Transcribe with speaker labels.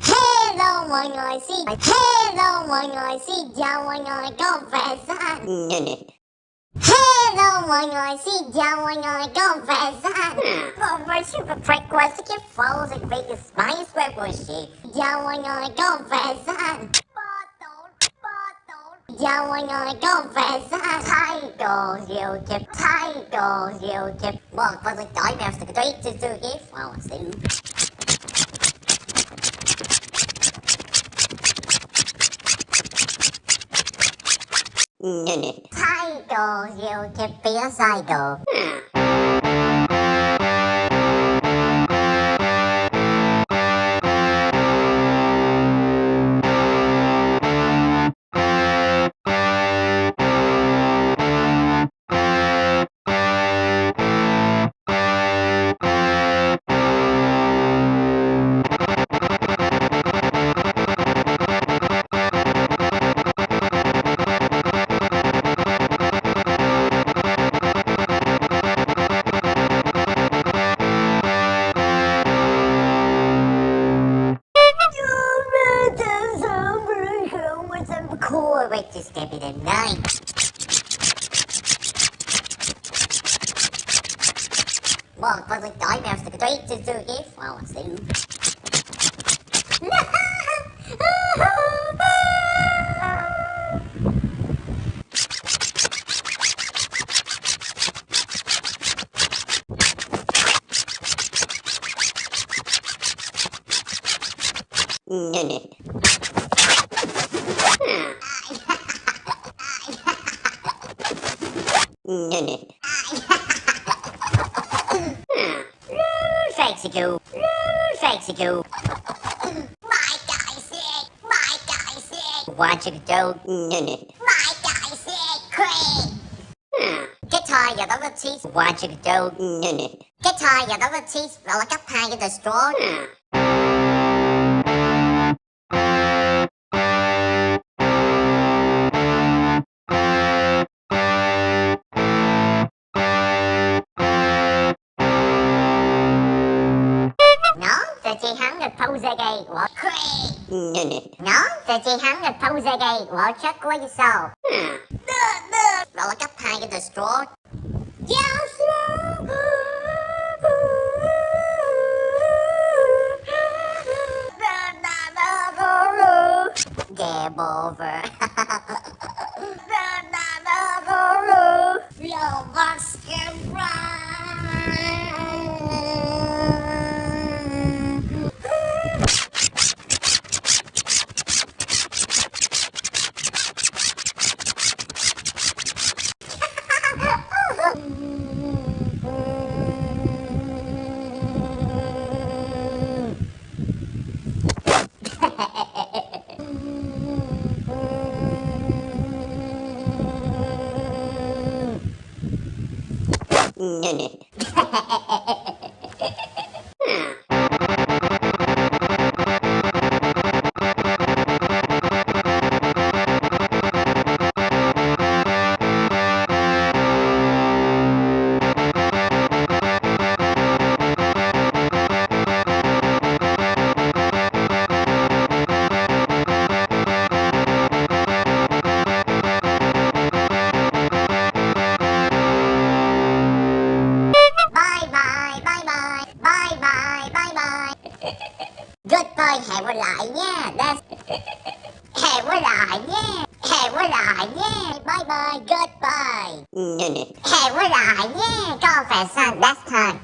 Speaker 1: Hello mọi người, hello mọi người, xin chào mọi người, con về san. Hello mọi người, xin chào mọi người, con về san. Con về super frequency, cái flows and big spice frequency. Chào mọi người, con về san. Chào mọi người, con về san. Title YouTube. Well, it wasn't die mouse to the to do it. Well, see. Title YouTube phía cycle. Wait, just give me the night. Well, it wasn't die mouse to the great to do it. Well, I see. Thanks you. My guy's sick. What you do? My guy's sick. Craig. Cái thai giờ đó là cheese. What you do? Cái thai giờ đó là cheese. Rồi là cấp 2 cho the straw. Chị hắn được phâu ra gay, what crazy? Nó, chị hắn được phâu ra gay, what chắc quá như sao? Đó là cấp 2 cho the straw. Game over. ROBLOX can run. Goodbye, hẹn gặp lại nha. Hẹn gặp lại nha. Bye bye, goodbye. Hẹn gặp lại nha. Con phải san, that's time.